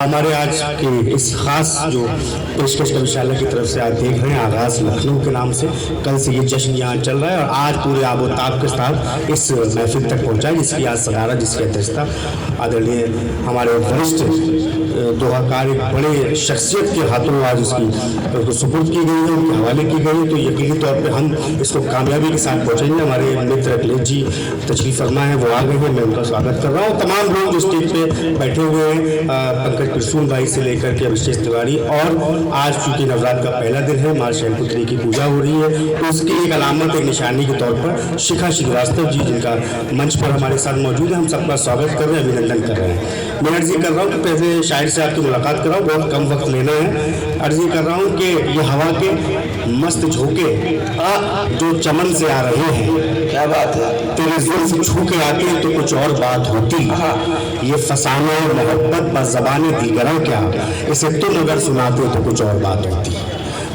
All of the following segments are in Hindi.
हमारे आज के इस खास जो पेशकश कविशाला की तरफ से आप देख रहे हैं, आगाज़ लखनऊ के नाम से कल से ये जश्न यहाँ चल रहा है और आज पूरे आबोताब के साथ इस महफिल तक पहुँचा, जिसकी आज सदारत, जिसकी अध्यक्षता आदरणीय हमारे वरिष्ठ दोहाकार एक बड़े शख्सियत के हाथों आज उसको सुपुर्द की गई है, उनके हवाले की गई है। तो यकीनी तौर पर हम इसको कामयाबी के साथ पहुँचेंगे। हमारे मित्र अखिलेश जी तशरीफ़ फरमा है, वो आ गए हैं, मैं उनका स्वागत कर रहा हूँ। तमाम लोग जो स्टेज पे बैठे हुए हैं, पंकज पिरसूल भाई से लेकर के अभिषेक तिवारी, और आज चूंकि नवरात्र का पहला दिन है, माँ शैलपुत्री की पूजा हो रही है, तो उसकी एक अलामत, एक निशानी के तौर पर शिखा श्रीवास्तव जी, जिनका मंच पर हमारे साथ मौजूद है, हम सबका स्वागत कर रहे हैं, अभिनंदन कर रहे हैं। मैं अर्जी कर रहा हूँ कि पहले शायर से आपकी मुलाकात कराऊँ, बहुत कम वक्त लेना है। अर्जी कर रहा हूँ कि ये हवा के मस्त झोंके जो चमन से आ रहे हैं, क्या बात है, तेरे दिल से छू के आते तो कुछ और बात होती। ये फसाना मोहब्बत पर ज़बाने दीगरा क्या, इसे तुम अगर सुनाते तो कुछ और बात होती।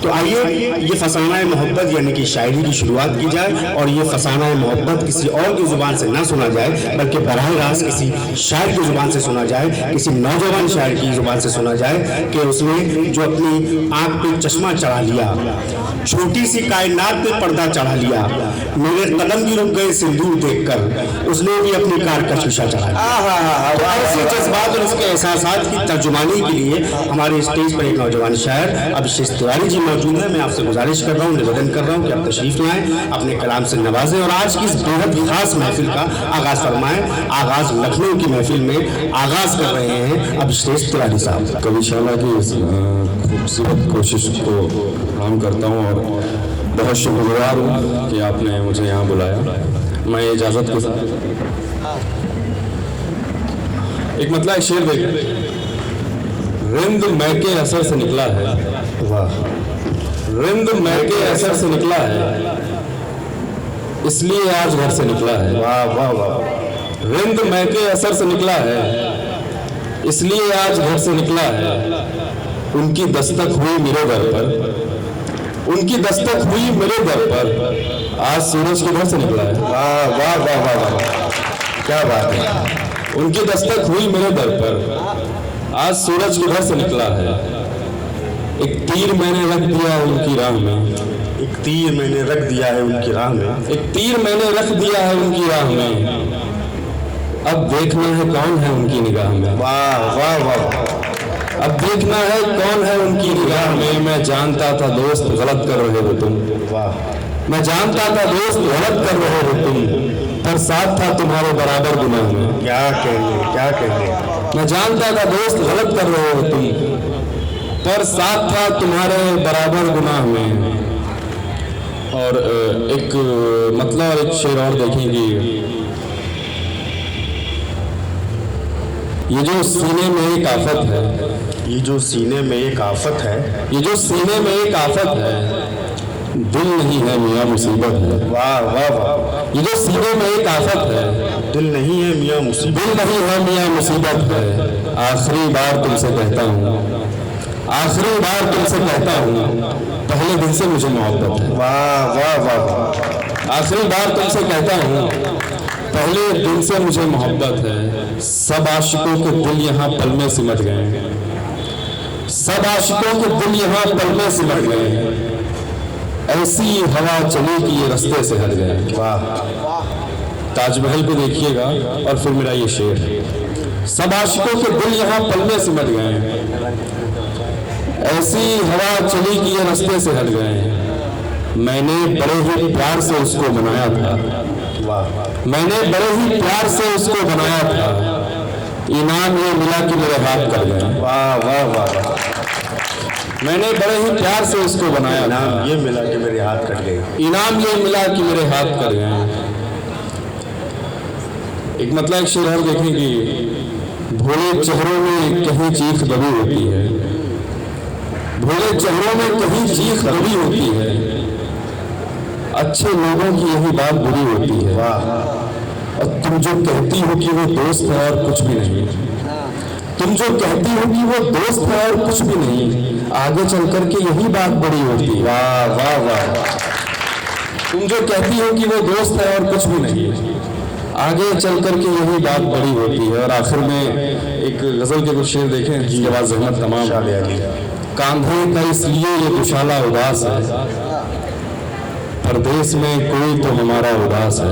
तो आइए ये फसाना मोहब्बत यानी कि शायरी की शुरुआत की जाए, और ये फसाना मोहब्बत किसी और की ज़ुबान से ना सुना जाए, बल्कि बराह रास्त किसी शायर की ज़ुबान से सुना जाए, किसी नौजवान शायर की ज़ुबान से सुना जाए कि उसने जो अपनी आँख पे चश्मा चढ़ा लिया, छोटी सी कायनात पे पर्दा चढ़ा लिया, मेरे कदम भी रुक गए सिंदूर देखकर, उसने भी अपनी कार का शीशा चढ़ा लिया। तो ऐसे जज्बात और इसके एहसासात की तर्जुमानी के लिए हमारे स्टेज पर एक नौजवान शायर अभिषेक तिवारी जी मौजूद है। मैं आपसे गुजारिश कर रहा हूँ, निवेदन कर रहा हूँ कि आप तशरीफ लाएं, अपने कलाम से नवाजें और आज की इस बेहद खास महफिल का आगाज़ फरमाएं। आगाज़ लखनऊ की महफिल में आगाज़ कर रहे हैं अभिषेक तिवारी साहब। कविशाला की खूबसूरत कोशिश को प्रणाम करता हूँ और बहुत शुक्रगुजार हूँ कि आपने मुझे यहाँ बुलाया। मैं इजाज़त के साथ एक मतलब एक शेर देख, रिंद महके असर से निकला है, वाह, रिंद महके असर से निकला है, इसलिए आज घर से निकला है। वाह वाह वाह, रिंद महके असर से निकला है, इसलिए आज घर से निकला है। उनकी दस्तक हुई मेरे दर पर, उनकी दस्तक हुई मेरे दर पर, आज सूरज के घर से निकला है। वाह वाह वाह वाह वाह, क्या बात है। उनकी दस्तक हुई मेरे दर पर, आज सूरज के घर से निकला है। एक तीर मैंने रख दिया उनकी राह में, एक तीर मैंने रख दिया है उनकी राह में, एक तीर मैंने रख दिया है उनकी राह में, अब देखना है कौन है उनकी निगाह में। वाह वाह वाह, अब देखना है कौन है उनकी निगाह में। मैं जानता था दोस्त गलत कर रहे हो तुम, वाह, मैं जानता था दोस्त गलत कर रहे हो तुम, पर साथ था तुम्हारे बराबर गुनाह में। क्या कहने, क्या कहने। मैं जानता था दोस्त गलत कर रहे हो तुम, पर साथ था तुम्हारे बराबर गुनाह में। और एक मतलब एक शेर और देखेंगे, ये जो सीने में एक आफत है, ये जो सीने में एक आफत है, ये जो सीने में एक आफत है, दिल नहीं है मियाँ मुसीबत है। वाह वाह वाह, ये जो सीने में एक आफत है, दिल नहीं है मियाँ मुसीबत, दिल नहीं है मियाँ मुसीबत है। आखिरी बार तुमसे कहता हूँ, आखिरी बार तुमसे कहता हूँ, पहले दिन से मुझे मोहब्बत है। वाह वाह वाह, आखिरी बार तुमसे कहता हूँ, पहले दिन से मुझे मोहब्बत है। सब आशिकों के दिल यहाँ पल में सिमट गए, सब आशिकों के दिल यहाँ पल में सिमट गए, ऐसी हवा चली कि ये रास्ते से हट गए। वाह, ताजमहल को देखिएगा और फिर मेरा ये शेर है, सब आशिकों के दिल यहाँ पल में सिमट गए, ऐसी हवा चली कि ये रास्ते से हट गए। मैंने बड़े ही प्यार से उसको बनाया था, वाह, मैंने बड़े ही प्यार से उसको बनाया था, इनाम ये मिला कि मेरे हाथ कर गए। वाह वाह वाह, मैंने बड़े ही प्यार से उसको बनाया था, इनाम ये मिला कि मेरे हाथ कट गए। इनाम ये मिला कि मेरे हाथ कर गए। एक मतलब एक शेर और देखें कि भोले चेहरों में कहीं चीख दबी होती है, भोले चेहरों में कहीं चीख दबी होती है, अच्छे लोगों की यही बात बुरी होती है। वाह, और तुम जो कहती हो कि वो दोस्त है और कुछ भी नहीं, तुम जो कहती हो कि वो दोस्त है और कुछ भी नहीं, आगे चल करके यही बात बड़ी होती है। वाह वाह वाह, तुम जो कहती हो कि वो दोस्त है और कुछ भी नहीं, आगे चल कर के यही बात बड़ी होती है। और आखिर में एक गजल के कुछ शेर देखें जिसके बाद जहमत तमाम। कांधे का इसलिए ये दुशाला उदास है, परदेश में कोई तो हमारा उदास है।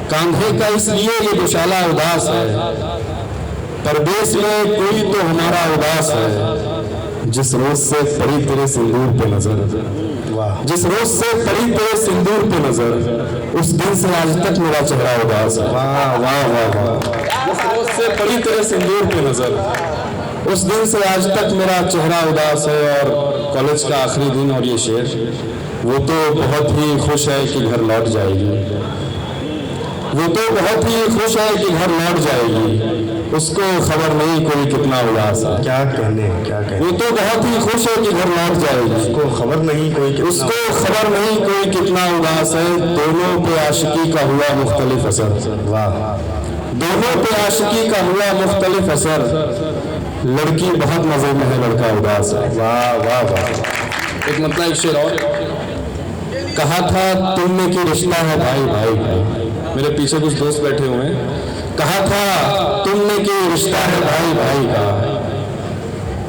कांधे का इसलिए ये दुशाला उदास है, परदेश में कोई तो हमारा उदास है। जिस रोज से पड़ी तेरे सिंदूर पे नजर, जिस रोज से पड़ी तेरे सिंदूर पे नजर, उस दिन से आज तक मेरा चेहरा उदास है। वाह वाह वाह वाह। जिस रोज से पड़ी तेरे सिंदूर पे नजर, उस दिन से आज तक मेरा चेहरा उदास है। और कॉलेज का आखिरी दिन और ये शेर, वो तो बहुत ही खुश है कि घर लौट जाएगी, वो तो बहुत ही खुश है कि घर लौट जाएगी, उसको खबर नहीं कोई कितना उदास है। क्या कहने, क्या कहने। वो तो बहुत ही खुश है कि घर लौट जाएगी, उसको खबर नहीं कोई कितना उदास है। दोनों पे आशिकी का हुआ मुख्तलिफ असर। वाह। दोनों पे आशिकी का हुआ मुख्तलिफ असर, लड़की बहुत मजे में है, लड़का उदास है। वाह वाह वाह। एक मतलब एक शेर और, कहा था तुमने कि रिश्ता है भाई भाई का। मेरे पीछे कुछ दोस्त बैठे हुए हैं। कहा था तुमने कि रिश्ता है भाई भाई का,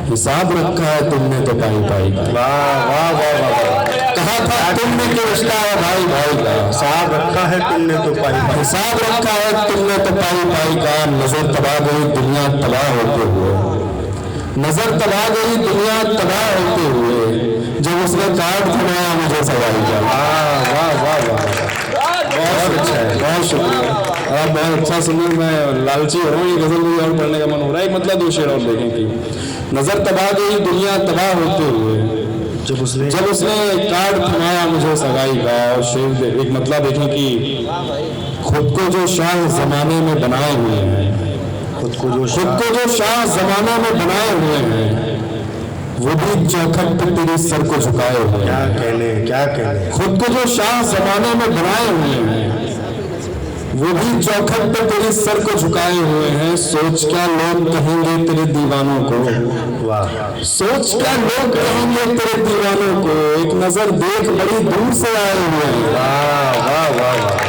हिसाब रखा है तुमने तो पाई पाई का। वाह वाह वाह वाह। कहा था तुमने कि रिश्ता है भाई भाई का, हिसाब रखा है तुमने तो पाई पाई। हिसाब रखा है तुमने तो पाई पाई का। नजर तबाह गई दुनिया तबाह होते हुए, नजर तबाह गई दुनिया तबाह होते हुए, जब उसने कार्ड थमाया मुझे सवाल किया। वाह वाह वाह वाह। बहुत अच्छा है, बहुत शुक्रिया। आप बहुत अच्छा सुनिए, मैं लालची हो रहा हूँ, ये गजल मुझे और पढ़ने का मन हो रहा है। एक मतलब दो शेर और देखें कि नजर तबाह गई दुनिया तबाह होते हुए, जब उसने कार्ड थमाया मुझे सगाई का। और शेर एक मतलब देखें कि खुद को जो शाह जमाने में बनाए हुए हैं, खुद को जो शाह जमाने में बनाए हुए हैं, वो भी चौखट पे तेरे सर को झुकाए हुए। क्या कहने, क्या कहने। खुद को जो शाह जमाने में बनाए हुए हैं, वो भी चौखट पे तेरे सर को झुकाए हुए हैं। सोच क्या लोग कहेंगे तेरे दीवानों को, वाह। सोच क्या लोग कहेंगे तेरे दीवानों को, एक नजर देख बड़ी दूर से आए हुए हैं। वाह वाह वाह वाह।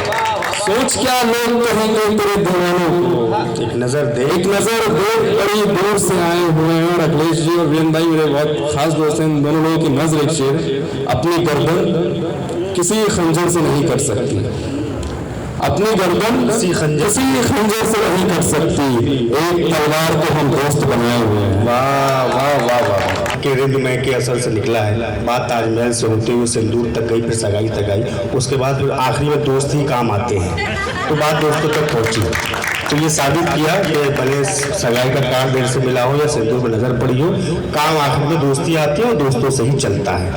सोच क्या लोग कहेंगे तेरे दीवानों को, एक नजर देख बड़ी दूर से आए हुए हैं। और अखिलेश जी और वीरेंद्र भाई मेरे बहुत खास दोस्त हैं, इन दोनों लोगों की नजर एक शेर, अपनी गर्दन किसी खंजर से नहीं कर सकती, अपनी गर्दन किसी खंजर से नहीं कर सकती, एक तलवार को हम दोस्त बनाए हुए हैं। वाह वाह वाह वाह। के रिंद में के असर से निकला है, बात ताजमहल से होते हुए सिंदूर तक गई, फिर सगाई तक आई, उसके बाद फिर आखिरी में दोस्त ही काम आते हैं, तो बात दोस्तों तक पहुंची। तो ये साबित किया कि भले सगाई का कार्ड देर से मिला हो या सिंदूर में नजर पड़ी हो, काम आखिर में दोस्ती आती है और दोस्तों से ही चलता है।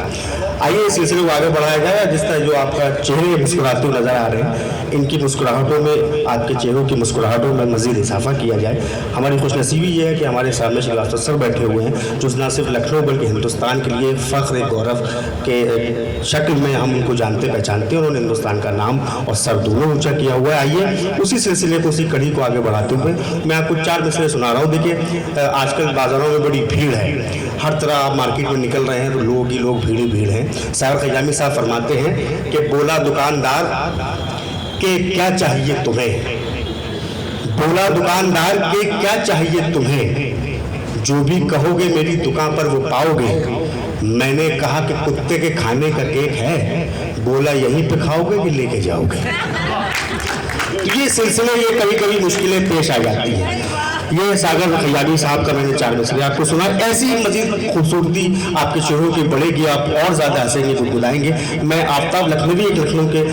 आइए इस सिलसिले को आगे बढ़ाया जाए। जिस तरह जो आपका चेहरे मुस्कुराते हुए नजर आ रहे हैं, इनकी मुस्कुराहटों में, आपके चेहरों की मुस्कुराहटों में मजीद इजाफा किया जाए। हमारी खुशनसीबी ये है कि हमारे सामने शरीफ सर बैठे हुए हैं, जो न सिर्फ लखनऊ बल्कि हिंदुस्तान के लिए फ़ख्र गौरव के शक्ल में हम उनको जानते पहचानते हैं। उन्होंने हिंदुस्तान का नाम और सर दोनों ऊँचा किया हुआ है। आइए उसी सिलसिले को, उसी कड़ी को आगे बढ़ाते हुए मैं आपको 4 मिसरे सुना रहा हूँ। देखिए आजकल बाज़ारों में बड़ी भीड़ है, हर तरह आप मार्केट में निकल रहे हैं तो लोग ही लोग, भीड़ ही भीड़ हैं। साहब खजामी साहब फरमाते हैं कि बोला दुकानदार के क्या चाहिए तुम्हें, बोला दुकानदार के क्या चाहिए तुम्हें, जो भी कहोगे मेरी दुकान पर वो पाओगे। मैंने कहा कि कुत्ते के खाने का केक है, बोला यहीं पे खाओगे कि लेके जाओगे। तो ये सिलसिले, ये कभी कभी मुश्किलें पेश आ जाती हैं। ये सागर खजानी साहब का मैंने 4 मिसरे आपको सुना। ऐसी मजीद खूबसूरती आपके चेहरों की बढ़ेगी, आप और ज़्यादा हंसेंगे, गुदगुलाएंगे। मैं आफ्ताब लखनवी, एक लखनऊ के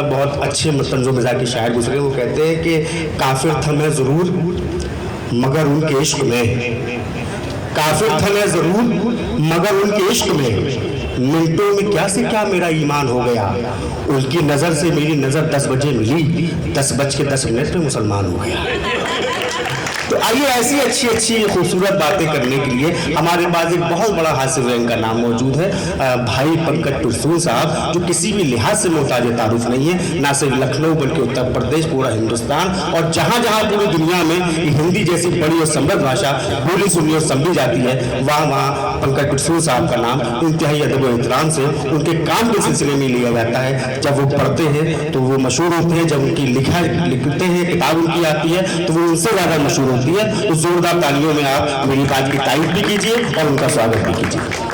बहुत अच्छे तंज़ो मिजाज के शायर गुजरे, वो कहते हैं कि काफिर था मैं ज़रूर मगर उनके इश्क में, काफिर था मैं ज़रूर मगर उनके इश्क में, मिनटों में क्या से क्या मेरा ईमान हो गया। उनकी नज़र से मेरी नज़र 10 बजे मिली, 10:10 पे मुसलमान हो गया। तो आइए ऐसी अच्छी अच्छी खूबसूरत बातें करने के लिए हमारे पास एक बहुत बड़ा हासिल है, इनका नाम मौजूद है भाई पंकज टुरसूल साहब, जो किसी भी लिहाज से मोहताज तारुफ नहीं है, ना सिर्फ लखनऊ बल्कि उत्तर प्रदेश, पूरा हिंदुस्तान और जहाँ जहाँ पूरी दुनिया में हिंदी जैसी बड़ी और समृद्ध भाषा बोली सुनी और समझी जाती है, वहाँ वहाँ पंकज कुटसुल साहब का नाम इंतहाई अदब और एहतराम से उनके काम के सिलसिले में लिया जाता है। जब वो पढ़ते हैं तो वो मशहूर होते हैं, जब उनकी लिखते हैं, किताब उनकी आती है तो वो उनसे ज़्यादा मशहूर होती है। तो जोरदार तालियों में आप मेरी बात की तारीफ भी कीजिए और उनका स्वागत भी कीजिए।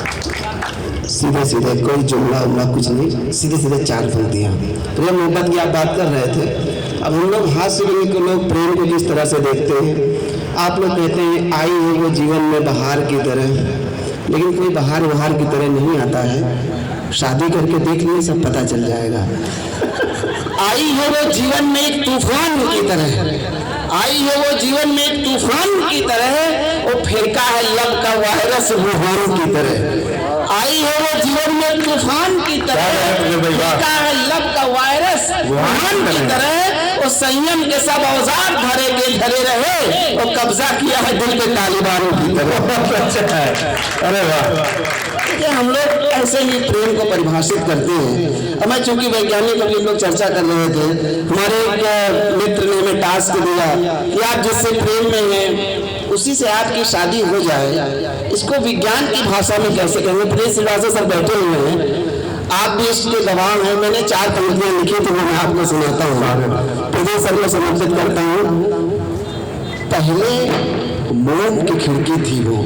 सीधे सीधे कोई जुमला उमला कुछ नहीं, सीधे सीधे 4 पंक्तियाँ। प्रेम मोहब्बत की आप बात कर रहे थे। अब हम लोग हास्य रंग के लोग प्रेम को जिस तरह से देखते हैं, आप लोग कहते हैं आई है वो जीवन में बहार की तरह, लेकिन कोई बहार की तरह नहीं आता है। शादी करके देख लिए सब पता चल जाएगा। आई है वो जीवन में एक तूफान की तरह, आई है वो जीवन में एक तूफान की तरह, वो फिरका है लब का वायरस वुहान की तरह। आई है वो जीवन में तूफान की तरह, फिरका है लब का वायरस वुहान की तरह। वो संयम के सब औजार धरे के धरे रहे, वो कब्जा किया है दिल के तालिबानों की तरह। अच्छा है, अरे वाह। हम लोग ऐसे ही प्रेम को परिभाषित करते हैं। अब मैं चूंकि वैज्ञानिक अभी लोग चर्चा कर रहे थे, हमारे एक मित्र ने हमें टास्क दिया कि आप जिससे प्रेम में हैं उसी से आपकी शादी हो जाए। इसको विज्ञान की भाषा में कैसे कहेंगे? प्रिय श्रीवास्तव सर बैठे हुए हैं, आप भी इसके गवाह हैं। मैंने 4 पंक्तियां लिखी थी, मैं आपको सुनाता हूँ। प्रदेश सर को समर्पित करता हूँ। पहले मोम की खिड़की थी वो,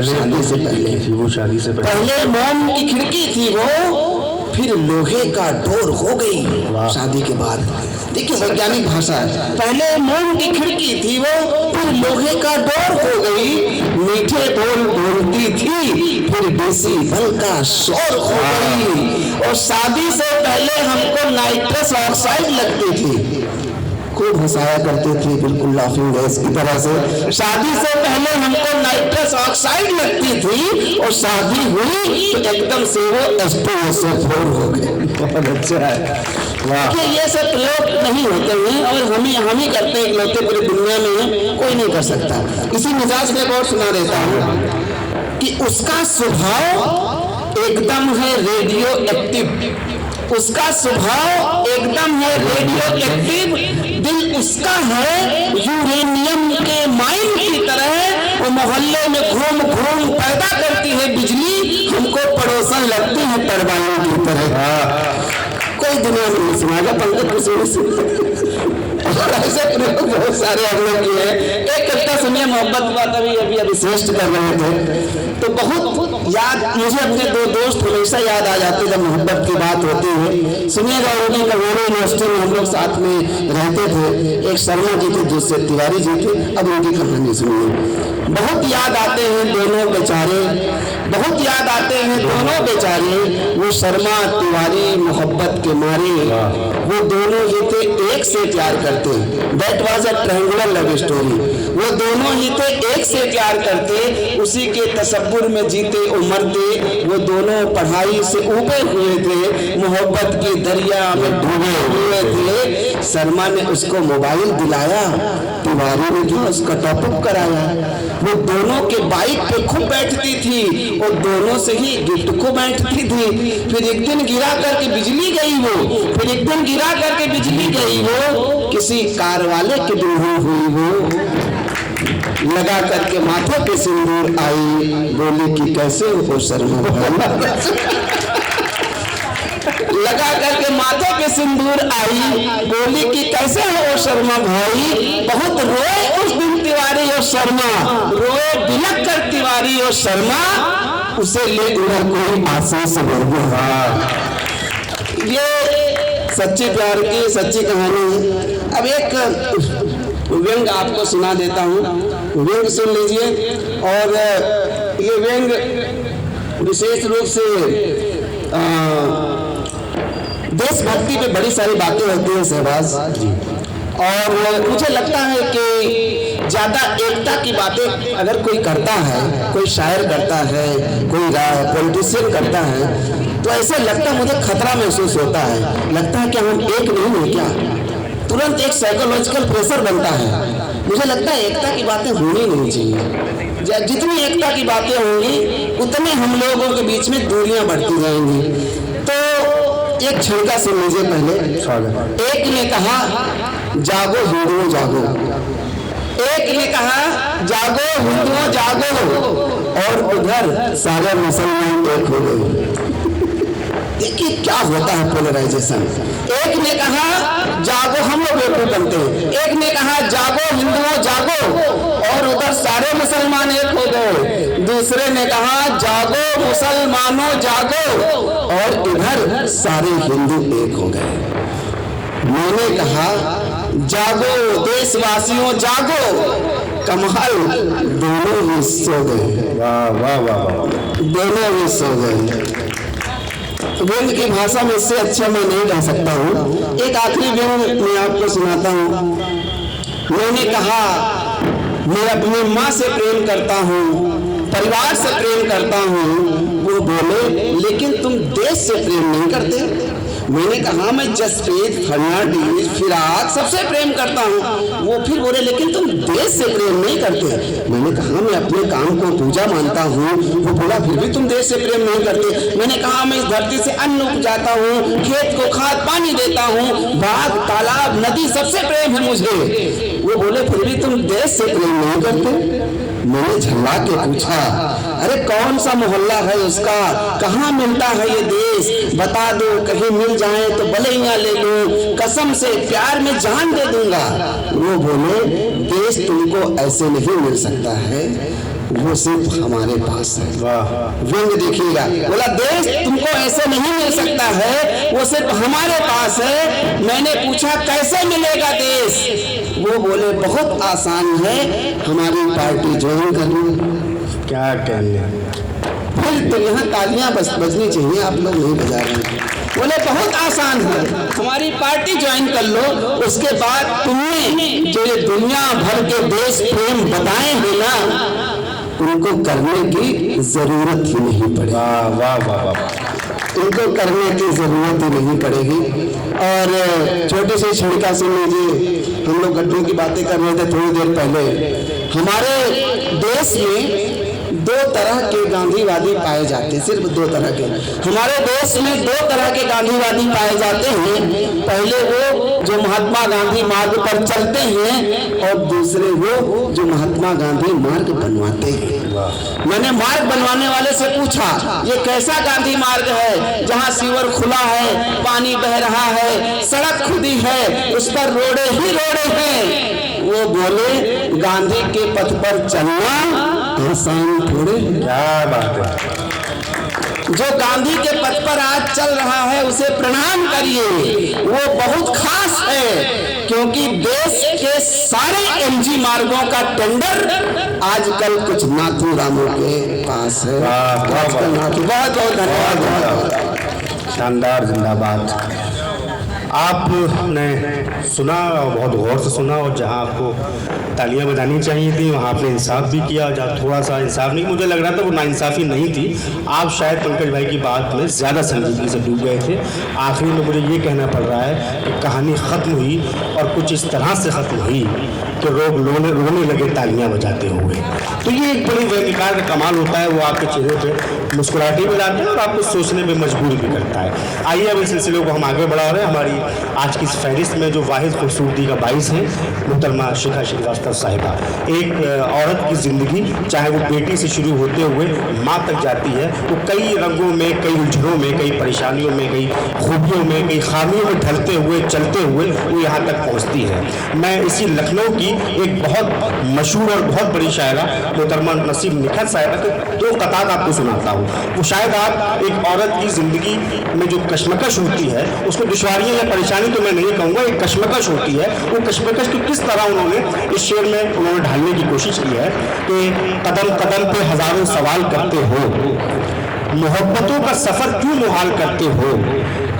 शादी से पहले थी वो, शादी से पहले मोम की खिड़की थी वो, फिर लोहे का डोर हो गई शादी के बाद। देखिए वैज्ञानिक भाषा है। पहले मोम की खिड़की थी वो, फिर लोहे का डोर हो गई। मीठे बोल बोलती थी, फिर देसी बल का शोर हो गई। और शादी से पहले हमको नाइट्रस ऑक्साइड लगती थी, खूब हंसाया करते थे बिल्कुल लाफिंग गैस की तरह से। शादी से पहले हमको नाइट्रस ऑक्साइड लगती थी, और शादी हुई तो एकदम से वो H2SO4 हो गए। बहुत अच्छा है, वाह। ये सब प्रयोग नहीं होते हैं और हम ही करते हैं, इकलौते पूरी दुनिया में कोई नहीं कर सकता। इसी मिजाज में और सुना देता हूँ कि उसका स्वभाव एकदम है रेडियो एक्टिव, उसका स्वभाव एकदम है रेडियो एक्टिव। दिल उसका है यूरेनियम के माइन की तरह, वो मोहल्ले में घूम घूम पैदा करती है बिजली, हमको पड़ोसन लगती है टरबाइन की तरह। कोई दुनिया में नहीं सुनाएगा, पंकज कुसुम से ऐसे प्रयोग बहुत सारे हम लोग किए हैं। एक कविता सुनिए, मोहब्बत की बात अभी श्रेष्ठ कर रहे थे तो बहुत याद मुझे अपने 2 दोस्त हमेशा याद आ जाते जब मोहब्बत की बात होती है। सुनिएगा, उनकी लखनऊ यूनिवर्सिटी में हम लोग साथ में रहते थे। एक शर्मा जी थे, दूसरे तिवारी जी थे। अब उनकी कहानी सुनिए। बहुत याद आते हैं दोनों बेचारे, बहुत याद आते हैं दोनों बेचारे, वो शर्मा तिवारी मोहब्बत के मारे, वो दोनों ही थे एक से प्यार करते। That was a triangular love story. वो दोनों ही थे एक से प्यार करते, उसी के तसव्वुर में जीते उमरते। वो दोनों पढ़ाई से ऊपर हुए थे, मोहब्बत की दरिया में डूबे हुए थे। शर्मा ने उसको मोबाइल दिलाया, तिवारी ने जो उसका टॉपअप कराया। वो दोनों के बाइक पे खूब बैठती थी और दोनों से ही गिफ्ट को बैठती थी। फिर एक दिन गिरा करके बिजली गई वो, फिर एक दिन गिरा करके बिजली गई वो, किसी कार वाले की दुल्हन हुई वो। लगा करके माथे पे सिंदूर आई, बोली कि कैसे हो शर्मा भाई। लगा करके माथे पे सिंदूर आई, बोली कि कैसे हो शर्मा भाई। बहुत रोए उस दिन तिवारी और शर्मा, रोए बिलक कर तिवारी और शर्मा, उसे ले उधर कोई आंसू से भर गया। ये सच्चे प्यार की सच्ची कहानी है। अब एक व्यंग आपको सुना देता हूँ, व्यंग सुन लीजिए। और ये व्यंग विशेष रूप से देशभक्ति पे बड़ी सारी बातें होती हैं सहबाज जी, और मुझे लगता है कि ज़्यादा एकता की बातें अगर कोई करता है, कोई शायर करता है, कोई पॉलिटिशियन करता है, तो ऐसे लगता है मुझे खतरा महसूस होता है। लगता है कि हम एक नहीं हैं क्या, तुरंत एक साइकोलॉजिकल प्रेशर बनता है। मुझे लगता है एकता की बातें होनी नहीं चाहिए। जितनी एकता की बातें होंगी उतने हम लोगों के बीच में दूरियां बढ़ती जाएंगी। तो एक झटका सुन लीजिए पहले। एक ने कहा जागो हिंदुओं जागो, एक ने कहा जागो हिंदुओं जागो, और उधर सारे मुसलमान एक हो गए। देखिए क्या होता है पोलराइजेशन। एक ने कहा जागो, हम लोग बेवकूफ बनते हैं, एक ने कहा जागो हिंदुओं जागो, और उधर सारे मुसलमान एक हो गए। दूसरे ने कहा जागो मुसलमानों जागो, और इधर सारे हिंदू एक हो गए। मैंने कहा जागो देशवासियों जागो, कमाल दोनों ही सो गए। वाह वाह वाह वाह। दोनों ही सो गए। व्यंग की भाषा में इससे अच्छा मैं नहीं कह सकता हूँ। एक आखिरी व्यंग मैं आपको सुनाता हूँ। मैंने कहा मैं अपनी माँ से प्रेम करता हूँ, परिवार से प्रेम करता हूँ। वो बोले लेकिन तुम देश से प्रेम नहीं करते। मैंने कहा मैं जसप्रीत, फर्नांडीज, फिराक सबसे प्रेम करता हूँ। वो फिर बोले लेकिन तुम देश से प्रेम नहीं करते। मैंने कहा मैं अपने काम को पूजा मानता हूँ। वो बोला फिर भी तुम देश से प्रेम नहीं करते। मैंने कहा मैं इस धरती से अन्न उपजाता हूँ, खेत को खाद पानी देता हूँ, बाग तालाब नदी सबसे प्रेम है मुझे। वो बोले फिर भी तुम देश से प्रेम नहीं करते। मैंने झल्ला के पूछा अरे कौन सा मोहल्ला है उसका, कहाँ मिलता है ये देश, बता दो, कहीं मिल जाए तो बलैया ले लो, कसम से प्यार में जान दे दूंगा। वो बोले देश तुमको ऐसे नहीं मिल सकता है, वो सिर्फ हमारे पास है। व्यंग देखिएगा, बोला देश तुमको ऐसे नहीं मिल सकता है, वो सिर्फ हमारे पास है। मैंने पूछा कैसे मिलेगा देश। वो बोले बहुत आसान है, हमारी पार्टी ज्वाइन कर लो। क्या कहने, फिर तो यहाँ तालियां बजनी चाहिए, आप लोग नहीं बजा रहे हैं। बोले बहुत आसान है, हमारी पार्टी ज्वाइन कर लो, उसके बाद तुमने जो ये दुनिया भर के देश प्रेम बताए हैं ना, उनको करने की जरूरत ही नहीं पड़ेगी। वाह वाह वाह वाह। उनको करने की जरूरत ही नहीं पड़ेगी। और छोटी सी छिड़का सुन लीजिए, हम लोग गड्ढों की बातें कर रहे थे थोड़ी देर पहले। हमारे देश में दो तरह के गांधीवादी पाए जाते हैं, सिर्फ दो तरह के। हमारे देश में दो तरह के गांधीवादी पाए जाते हैं। पहले वो जो महात्मा गांधी मार्ग पर चलते हैं, और दूसरे वो जो महात्मा गांधी मार्ग बनवाते हैं। मैंने मार्ग बनवाने वाले से पूछा ये कैसा गांधी मार्ग है, जहाँ सीवर खुला है, पानी बह रहा है, सड़क खुदी है, उस पर रोडे ही रोडे हैं। वो बोले गांधी के पथ पर चलना आसान थोड़े। क्या बात है। जो गांधी के पथ पर आज चल रहा है उसे प्रणाम करिए, वो बहुत खास है, क्योंकि देश के सारे एमजी मार्गों का टेंडर आजकल कुछ नाथूरामों के पास है। बहुत बहुत धन्यवाद। शानदार, जिंदाबाद। आपने सुना, बहुत गौर से सुना, और जहां आपको तालियां बजानी चाहिए थी वहां आपने इंसाफ भी किया, जहाँ थोड़ा सा इंसाफ नहीं, मुझे लग रहा था वो नाइंसाफ़ी नहीं थी। आप शायद पंकज भाई की बात में ज़्यादा संजीदगी से डूब गए थे। आखिरी में मुझे ये कहना पड़ रहा है कि कहानी ख़त्म हुई, और कुछ इस तरह से ख़त्म हुई कि लोग रोने लगे तालियां बजाते हुए। तो ये एक बड़ी व्यंग्यकार का कमाल होता है, वो आपके चेहरे पे मुस्कुराहट भी लाता है और आपको सोचने में मजबूर भी करता है। आइए अब इस सिलसिले को हम आगे बढ़ा रहे हैं। हमारी आज की इस फहरिस्त में जो वाहिद खूबसूरती का बाइस है, मुहतरमा शिखा श्रीवास्तव साहिबा। एक औरत की ज़िंदगी, चाहे वो बेटी से शुरू होते हुए माँ तक जाती है, वो कई रंगों में, कई उलझनों में, कई परेशानियों में, कई खूबियों में, कई खामियों में ढलते हुए, चलते हुए वो यहाँ तक पहुँचती है। मैं इसी लखनऊ की एक बहुत मशहूर और बहुत बड़ी शायरा मोहतरमा नसीम निखत साहिबा के दो कतार आपको सुनाता हूँ। वो शायद आप एक औरत की ज़िंदगी में जो कश्मकश होती है, उसको दुश्वारियाँ या परेशानी तो मैं नहीं कहूँगा, एक कश्मकश होती है, वो कश्मकश को किस तरह उन्होंने इस शेर में उन्होंने ढालने की कोशिश की है कि कदम कदम पे हज़ारों सवाल करते हो, मोहब्बतों का सफ़र क्यों मुहाल करते हो,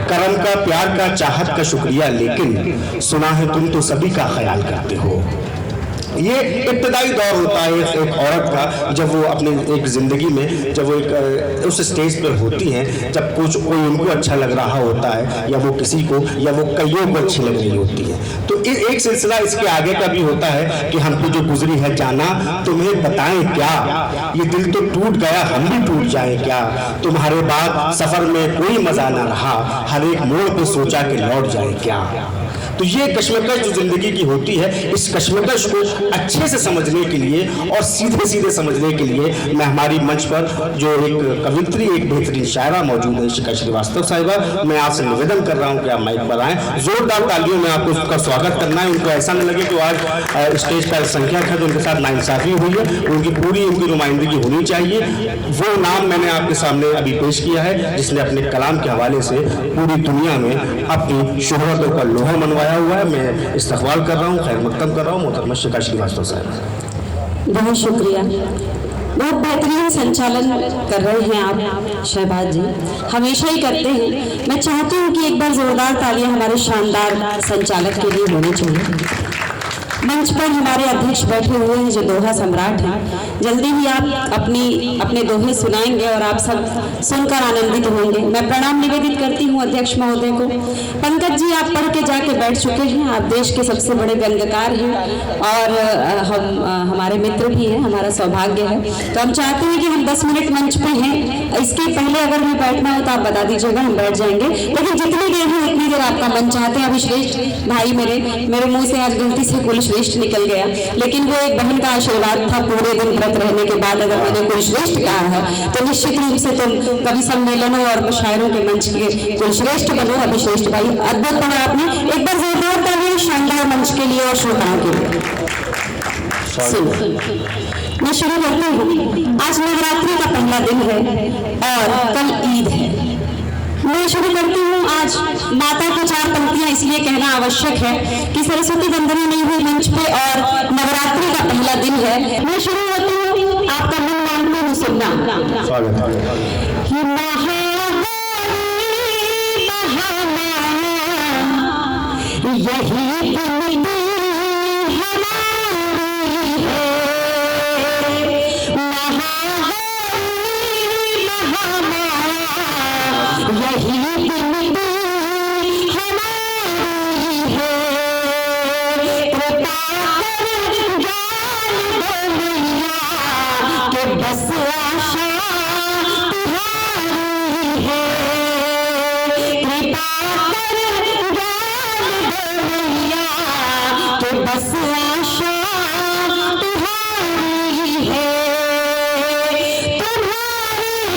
करम का, प्यार का, चाहत का शुक्रिया, लेकिन सुना है तुम तो सभी का ख्याल करते हो। ये इब्तदाई दौर होता है एक औरत का, जब वो अपनी एक ज़िंदगी में, जब वो एक उस स्टेज पर होती हैं, जब कुछ कोई उनको अच्छा लग रहा होता है, या वो किसी को, या वो कईयों को अच्छी लग रही होती है। तो एक सिलसिला इसके आगे का भी होता है कि हम पे जो गुजरी है जाना, तुम्हें बताएं क्या, ये दिल तो टूट गया, हम भी टूट जाएं क्या, तुम्हारे बाद सफ़र में कोई मज़ा ना रहा, हर एक मोड़ पे सोचा कि लौट जाए क्या। तो ये कश्मकश जो ज़िंदगी की होती है, इस कश्मकश को अच्छे से समझने के लिए और सीधे सीधे समझने के लिए मैं हमारी मंच पर जो एक कवित्री, एक बेहतरीन शायरा मौजूद है, शिखा श्रीवास्तव साहिबा, मैं आपसे निवेदन कर रहा हूँ कि आप माइक पर आएँ। जोरदार तालियों में आपको उसका स्वागत करना है। उनको ऐसा न लगे कि आज स्टेज पर संख्या है तो उनके साथ नाइंसाफी हुई है, उनकी पूरी उनकी नुमाइंदगी होनी चाहिए। वो नाम मैंने आपके सामने अभी पेश किया है जिसने अपने कलाम के हवाले से पूरी दुनिया में अपनी शोहरतों का लोहा मनवाया हुआ है। मैं इस्तकबाल कर रहा हूँ, खैर मकदम कर रहा हूँ मोहतरमा शिखा श्रीवास्तव साहब। बहुत शुक्रिया, बहुत बेहतरीन संचालन कर रहे हैं आप शहबाज जी, हमेशा ही करते हैं। मैं चाहती हूँ कि एक बार जोरदार तालियां हमारे शानदार संचालक के लिए होनी चाहिए। मंच पर हमारे अध्यक्ष बैठे हुए हैं जो दोहा सम्राट हैं, जल्दी ही आप अपने दोहे सुनाएंगे और आप सब सुनकर आनंदित होंगे। मैं प्रणाम निवेदित करती हूँ अध्यक्ष महोदय को। पंकज जी, आप पढ़ के जाके बैठ चुके हैं, आप देश के सबसे बड़े व्यंग्यकार हैं और हम हमारे मित्र भी हैं, हमारा सौभाग्य है। तो हम चाहते हैं कि हम 10 मिनट मंच पे हैं, इसके पहले अगर भी बैठना हो तो आप बता दीजिएगा, हम बैठ जाएंगे। लेकिन जितनी देर है उतनी देर आपका मन चाहते हैं। अभी श्रेष्ठ भाई मेरे मुंह से आज गलती से कुल श्रेष्ठ निकल गया, लेकिन वो एक बहन का आशीर्वाद था। पूरे दिन व्रत रहने के बाद अगर मैंने कोई श्रेष्ठ कहा है तो निश्चित रूप से तुम कवि सम्मेलनों और शायरों के मंच के कोई श्रेष्ठ बनो। अभी श्रेष्ठ भाई अद्भुत पढ़ा आपने, एक बार जोरदार तालियां शानदार मंच के लिए और श्रोताओं के लिए। मैं शुरू करती हूँ। आज नवरात्रि का पहला दिन है और कल ईद है। मैं शुरू करती हूँ। आज माता को 4 पंक्तियां इसलिए कहना आवश्यक है कि सरस्वती वंदना नहीं हुई मंच पे और नवरात्रि का पहला दिन है। मैं शुरू करती हूँ, आपका मन मानते हुए सुनना। यही बस आशा तुम्हारी है, कृपा कर ज्ञान दो मैया के बस आशा तुम्हारी है। तुम्हारी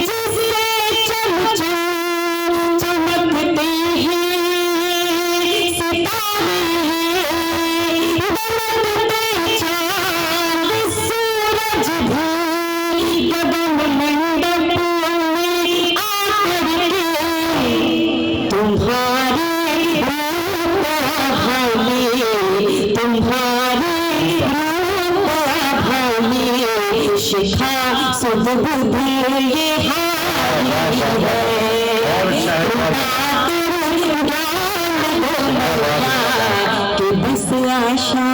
जिससे चमचम चमकते हैं सितारे, बनते चांद सूरज भी गगन मंडप में आकर के तुम्हारे रूप भले, तुम्हारे रूप भले शिखा सुबुद्धि ये हारी है। कि बस आशा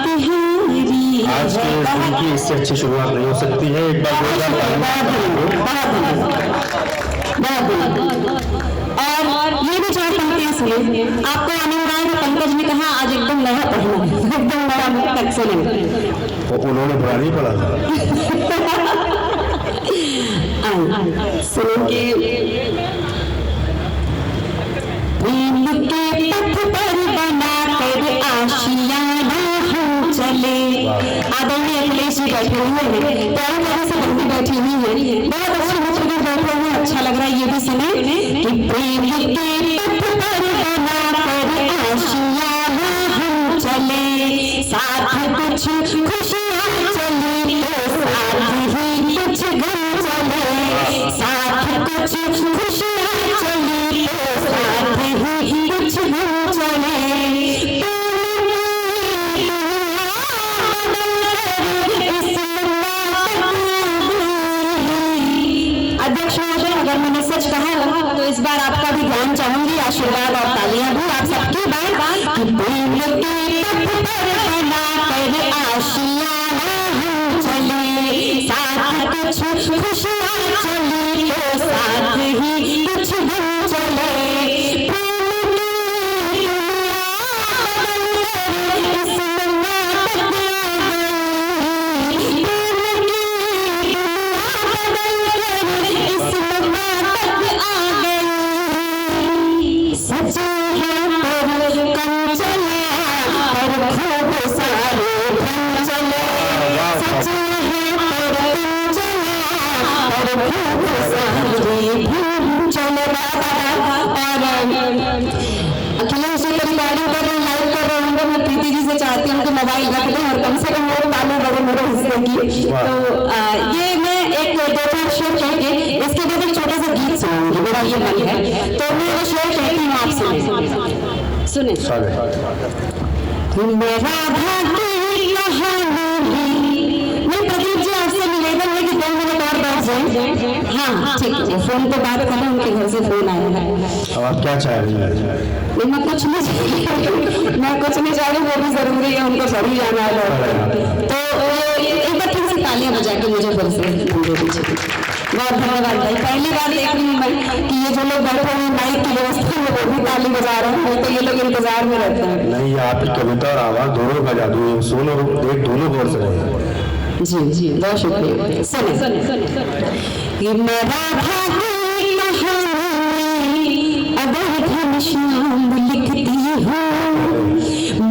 तुम्हारी। आज के दिन की इससे अच्छी शुरुआत नहीं हो सकती है। एक बार और ये भी 4 पंक्तियां सुने, आपको आनंद आएगा। पंकज ने कहा आज एकदम नया पढ़ना, एकदम नया तक सुने। तो उन्होंने बुरा नहीं पढ़ा था। सुनो कि प्रेम के पथ पर बना कर आशियाना हम चले। आदरणीय अखिलेश जी बैठे हुए हैं, प्यारी तरह से बंदी बैठी हुई है, बहुत अच्छे मुझे बैठे हुए, अच्छा लग रहा है। ये भी सुने कि प्रेम के पथ पर बना कर आशियाना हम चले, साथ कुछ खुशियाँ चली तो साथ ही कुछ गम चले, साथ कुछ खुशियाँ चली तो साथ ही कुछ गम चले। अध्यक्ष महोदय, अगर मैंने सच कहा तो इस बार आपका भी ध्यान चाहूंगी, आशीर्वाद और तालियां दूं आप सबकी बात। प्रेम के पथ पर बना कर आशियाना हम चले, साथ कुछ खुशियाँ चली तो साथ ही कुछ गम चले। सच्चा है पर कम चला, पर खूब सारे धन चले, सच है पर चला, और खूब सारे धन चले। और अखिलेश जी रिकॉर्डिंग कर रहे हैं, लाइव कर रहे होंगे। मैं प्रीति जी से चाहती हूँ कि मोबाइल रख दें और कम से कम वो ताली बजे मेरे हिस्से की। तो ये मैं एक दो चार शेर कह के इसके बाद एक छोटा सा गीत सुनाऊंगी, मेरा ये मन है। तो मैं वो शेर कहती हूँ, आप सुने। मैं राधा की कहानी, मैं प्रदीप जी आपसे निवेदन है कि 2 मिनट और बैठ जाए। हाँ ठीक है, फोन पे बात करें, उनके घर से फोन आया है। अब आप क्या चाह रही हैं? मैं कुछ नहीं चाह रही, वो भी जरूरी है, उनको सभी जाना है। तो एक बार फिर से तालियां बजा के मुझे फिर से दे दीजिए। बहुत धन्यवाद भाई। पहली बार देख रही हूँ मैं कि ये जो लोग बैठे हैं माइक की व्यवस्था में वो भी ताली बजा रहे हैं, तो ये लोग इंतजार में रहते हैं। नहीं, आपकी कविता और आवाज दोनों का जादू है, सुन और देख दोनों गौर से रहे। जी बहुत शुक्रिया। सुने। मैं राधा की कहानी अगर घनश्याम लिखती हूँ,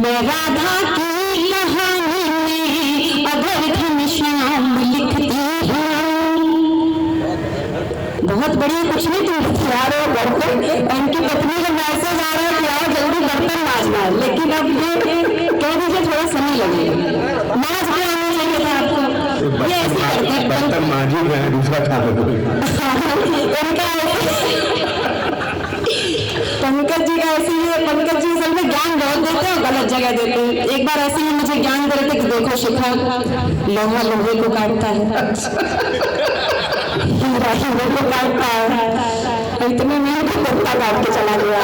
मैं राधा की कहानी अगर घनश्याम लिखती हूँ। बहुत बढ़िया, कुछ नहीं, तुम तैयार हो घर पे, उनकी पत्नी का मैसेज आ रहा है कि आओ जल्दी बर्तन मांजना है, लेकिन अब ये कह दीजिए थोड़ा समय लगेगा। मांझ के आना चाहिए था आपको। ये ऐसे करते हैं, बर्तन मांझी गए, दूसरा काम इनका पंकज जी का ऐसे ही है। पंकज जी असल में ज्ञान बहुत देते हैं और गलत जगह देते हैं। एक बार ऐसे ही मुझे ज्ञान दे रहे थे कि देखो शिखा, लोहा लोहे को काटता है, हीरा हीरे को काटता है। इतने में ही कुत्ता काट के चला गया।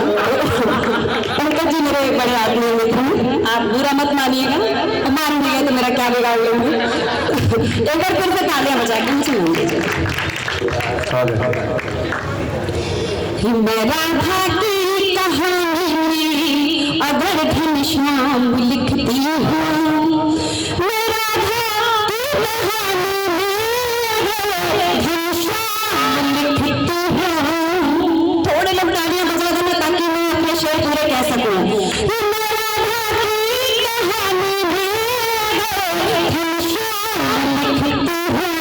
पंकज जी मेरे बड़े आदमी मित्र हैं, आप बुरा मत मानिएगा, मान भी गए तो मेरा क्या बिगाड़ लेंगे। एक बार फिर से तालियां बजा के मुझे मान दीजिए। मैं राधा की कहानी अगर घनश्याम लिखती हूँ, मैं राधा की कहानी घनश्याम लिखती हूँ। थोड़े लोग तालियां बजा देना ताकि मैं अपने शेर पूरे कह सकूँ। मैं राधा की कहानी घनश्याम लिखती हूँ,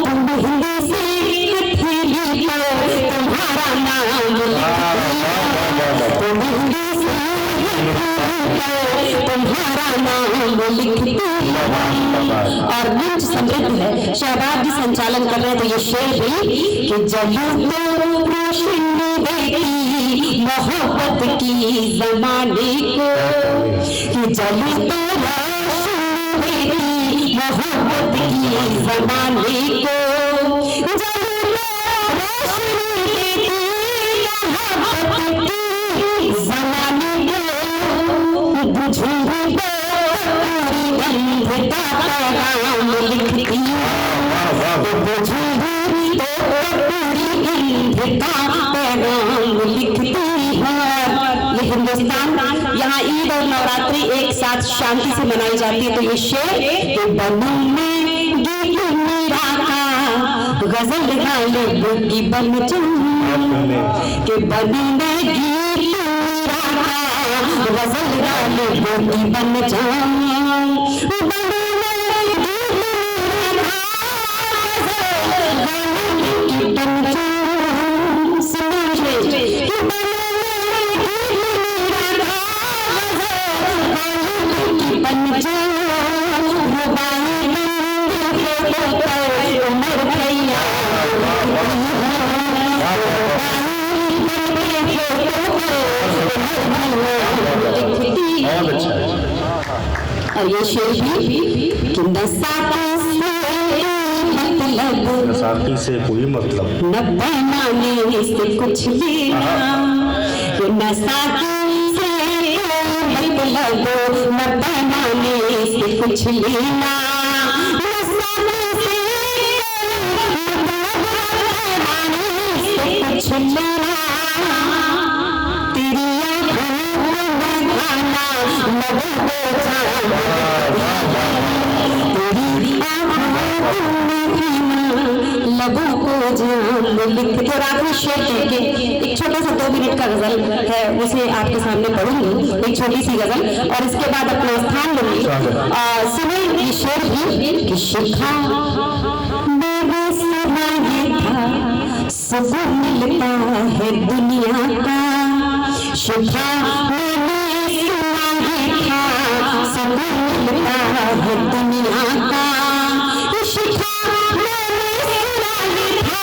तुम हिंदी सीख थी तुम्हारा नाम तुम्हारा नाम लिखती। और मंच समृद्ध है, शहबाज जी संचालन कर रहे हैं। तो ये शेर भी कि जब तो रोशनी देती मोहब्बत की जमाने को, कि जब तो रोशनी देती मोहब्बत की जमाने को, हिंदुस्तान यहाँ ईद और नवरात्रि एक साथ शांति से मनाई जाती है। तो ये शेर के बनू में गीत मीरा का गजल गालिब की बन के बनू में गीत मीरा का गजल गालिब की बन और ये शेर भी कि साथी से कोई मतलब न पैमाने से कुछ लेना, कि नसाकी से मतलब न पैमाने से कुछ लेना, कुछ लेना तेरी लबों को जाम लिख दे। और आखिरी शेर कह के एक छोटा सा 2 मिनट का गजल है, उसे आपके सामने पढ़ूंगी, एक छोटी सी गजल, और इसके बाद अपना स्थान लूंगी। सुने ये शेर भी कि शिखा मेरे सुना ये था सुकून मिलता है दुनिया का, शिखा मैंने सुना ये था सुकून मिलता है दुनिया का, शिखा मैंने सुना ये था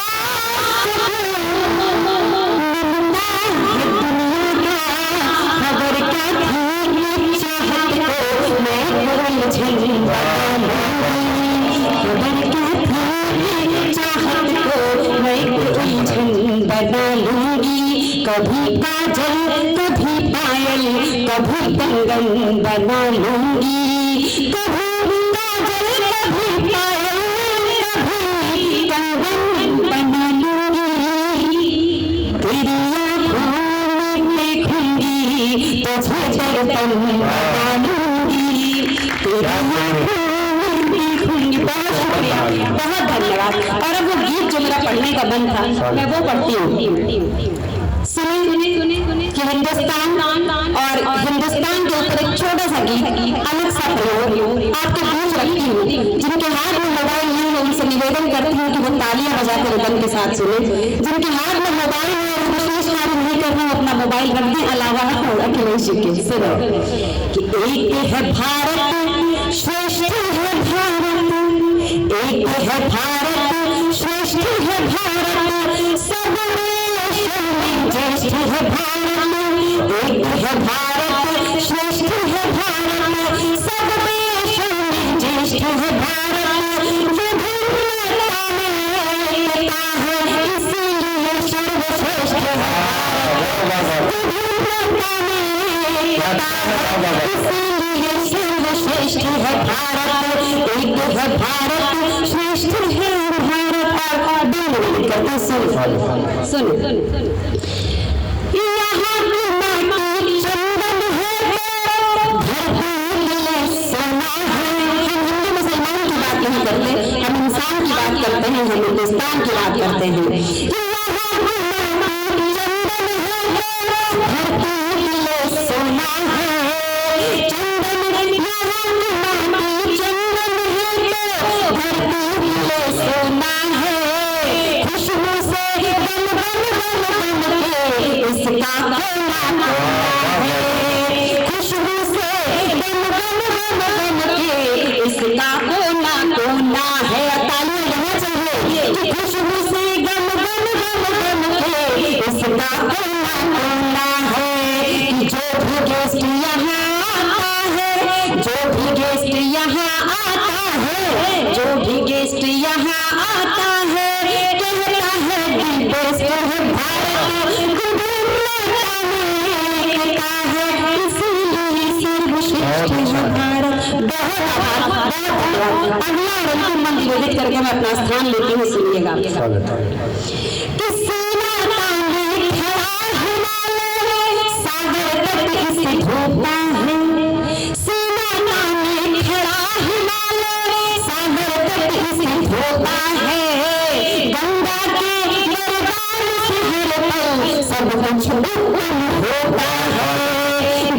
बना लूंगी, कभी काजल कभी पायल कभी कंगन बना लूंगी, कभी काजल कभी पायल कभी कंगन बना लूंगी, तेरी आँखों में देखूंगी तुझे दर्पण बना लूंगी, तेरी आँखों में देखूंगी। बहुत शुक्रिया, बहुत धन्यवाद। और अब वो गीत जो मेरा पढ़ने का मन था मैं वो पढ़ती हूँ। सुने कि हिंदुस्तान और हिंदुस्तान के ऊपर एक छोटा सा गीत, अलग सा प्रयोग आपके बीच रखती हूँ। जिनके हाथ में मोबाइल नहीं है उनसे निवेदन करती हूँ कि वो तालियां बजाकर रिदम के साथ सुने। जिनके हाथ में मोबाइल है और विशेष कार्य नहीं कर रहे अपना मोबाइल रख दें, अलावा अखिलेश जी के। सुनो कि एक है भारत श्रेष्ठ है भारत, एक है भारत श्रेष्ठ है भारत, सब ज्येष्ठ है भारत, एक है भारत श्रेष्ठ है भारत, सब ज्येष्ठ है भारत, विभिन्नता में एकता है इसलिए सर्वश्रेष्ठ है, विभिन्नता में एकता है इसलिए सर्वश्रेष्ठ है भारत, एक है भारत श्रेष्ठ है भारत। और बिल्कुल करते सुनो यहाँ की माटी चंदन है, सोना है। हम हिंदू मुसलमान की बात नहीं करते, हम इंसान की बात करते हैं, हम हिंदुस्तान की बात करते हैं। यहाँ की माटी चंदन है, धरती सोना है, चंदन यहाँ की माटी चंदन है, धरती सोना है, खुशबू से बन बन बन बन के इसका कोना है, खुशबू से बन बन बन बन के इसका कोना कोना है। तालियां रहना चाहिए कि खुशबू से गम गम गम गम के इसका कोना कोना है, कि जो भी गेस्ट यहाँ आता है, जो भी गेस्ट यहाँ आता है, जो भी गेस्ट यहाँ आता है, कहता है कि बेस्ट है भारत, विभिन्नता में एकता है इसीलिए सर्वश्रेष्ठ है भारत। बहुत आभार, बहुत धन्यवाद। अगला और अंतिम मंत्र निवेदित करके मैं अपना स्थान लेती हूँ, सुनिएगा। सीना ताने खड़ा हिमालय सागर तट इसे ढोता है, सीना ताने खड़ा हिमालय सागर तट इसे ढोता है, गंगा के दरबार से हर पल सब कुछ उत्तम होता है,